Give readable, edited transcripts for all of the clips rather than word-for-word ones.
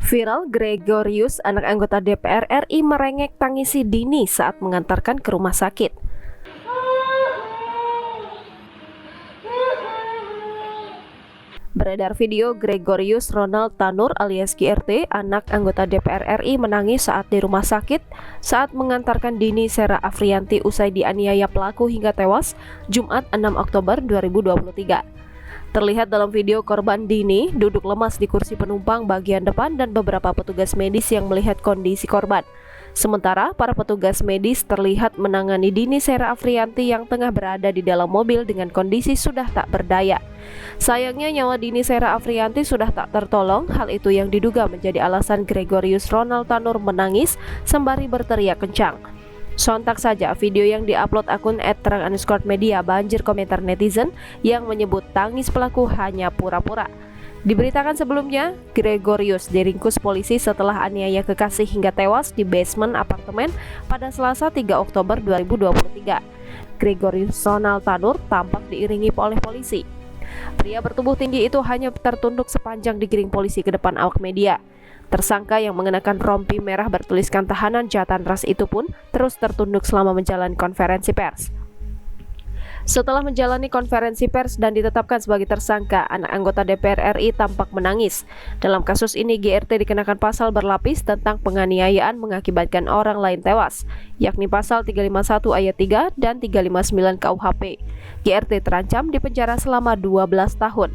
Viral, Gregorius, anak anggota DPR RI merengek tangisi Dini saat mengantarkan ke rumah sakit. Beredar video Gregorius Ronald Tanur alias GRT, anak anggota DPR RI menangis saat di rumah sakit saat mengantarkan Dini Sera Afrianti usai dianiaya pelaku hingga tewas Jumat 6 Oktober 2023. Terlihat dalam video korban Dini duduk lemas di kursi penumpang bagian depan dan beberapa petugas medis yang melihat kondisi korban. Sementara para petugas medis terlihat menangani Dini Sera Afrianti yang tengah berada di dalam mobil dengan kondisi sudah tak berdaya. Sayangnya nyawa Dini Sera Afrianti sudah tak tertolong, hal itu yang diduga menjadi alasan Gregorius Ronald Tanur menangis sembari berteriak kencang. Sontak saja video yang diupload akun @terang_media banjir komentar netizen yang menyebut tangis pelaku hanya pura-pura. Diberitakan sebelumnya, Gregorius diringkus polisi setelah aniaya kekasih hingga tewas di basement apartemen pada Selasa 3 Oktober 2023. Gregorius Ronald Tanur tampak diiringi oleh polisi. Pria bertubuh tinggi itu hanya tertunduk sepanjang digiring polisi ke depan awak media. Tersangka yang mengenakan rompi merah bertuliskan tahanan jahatan ras itu pun terus tertunduk selama menjalani konferensi pers. Setelah menjalani konferensi pers dan ditetapkan sebagai tersangka, anak anggota DPR RI tampak menangis. Dalam kasus ini, GRT dikenakan pasal berlapis tentang penganiayaan mengakibatkan orang lain tewas, yakni pasal 351 ayat 3 dan 359 KUHP. GRT terancam dipenjara selama 12 tahun.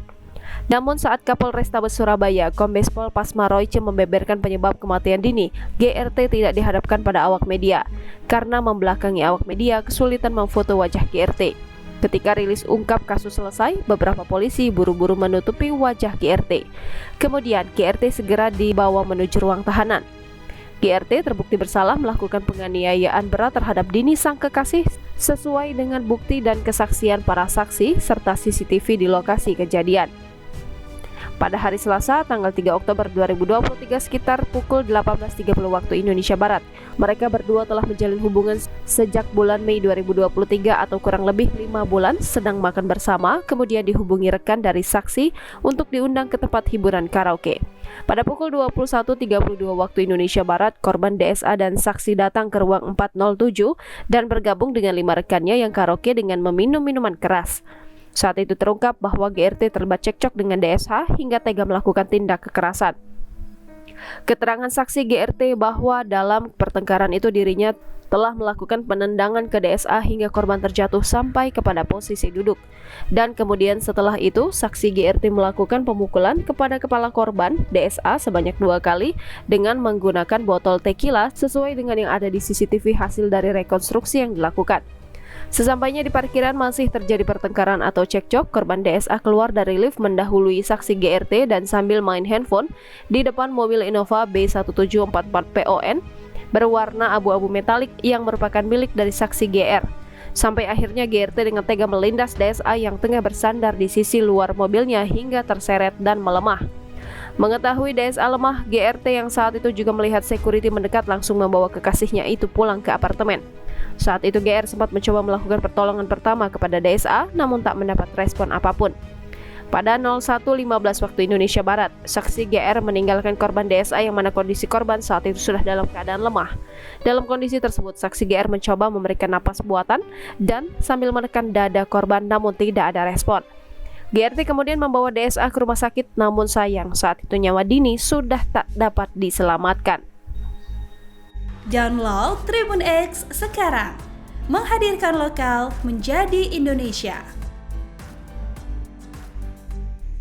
Namun saat Kapolrestabes Surabaya, Kombes Pol Pasma Royce membeberkan penyebab kematian Dini, GRT tidak dihadapkan pada awak media. Karena membelakangi awak media, kesulitan memfoto wajah GRT. Ketika rilis ungkap kasus selesai, beberapa polisi buru-buru menutupi wajah GRT. Kemudian GRT segera dibawa menuju ruang tahanan. GRT terbukti bersalah melakukan penganiayaan berat terhadap Dini sang kekasih sesuai dengan bukti dan kesaksian para saksi serta CCTV di lokasi kejadian. Pada hari Selasa, tanggal 3 Oktober 2023 sekitar pukul 18.30 waktu Indonesia Barat, mereka berdua telah menjalin hubungan sejak bulan Mei 2023 atau kurang lebih 5 bulan, sedang makan bersama, kemudian dihubungi rekan dari saksi untuk diundang ke tempat hiburan karaoke. Pada pukul 21.32 waktu Indonesia Barat, korban DSA dan saksi datang ke ruang 407 dan bergabung dengan 5 rekannya yang karaoke dengan meminum minuman keras. Saat itu terungkap bahwa GRT terlibat cekcok dengan DSH hingga tega melakukan tindak kekerasan. Keterangan saksi GRT bahwa dalam pertengkaran itu dirinya telah melakukan penendangan ke DSA hingga korban terjatuh sampai kepada posisi duduk. Dan kemudian setelah itu, saksi GRT melakukan pemukulan kepada kepala korban DSA sebanyak 2 kali dengan menggunakan botol tequila sesuai dengan yang ada di CCTV hasil dari rekonstruksi yang dilakukan. Sesampainya di parkiran masih terjadi pertengkaran atau cekcok, korban DSA keluar dari lift mendahului saksi GRT dan sambil main handphone di depan mobil Innova B1744PON berwarna abu-abu metalik yang merupakan milik dari saksi GR. Sampai akhirnya GRT dengan tega melindas DSA yang tengah bersandar di sisi luar mobilnya hingga terseret dan melemah. Mengetahui DSA lemah, GRT yang saat itu juga melihat security mendekat langsung membawa kekasihnya itu pulang ke apartemen. Saat itu GR sempat mencoba melakukan pertolongan pertama kepada DSA namun tak mendapat respon apapun. Pada 01.15 waktu Indonesia Barat, saksi GR meninggalkan korban DSA yang mana kondisi korban saat itu sudah dalam keadaan lemah. Dalam kondisi tersebut, saksi GR mencoba memberikan napas buatan dan sambil menekan dada korban namun tidak ada respon. GRT kemudian membawa DSA ke rumah sakit namun sayang saat itu nyawa Dini sudah tak dapat diselamatkan. Download Tribun X sekarang, menghadirkan lokal menjadi Indonesia.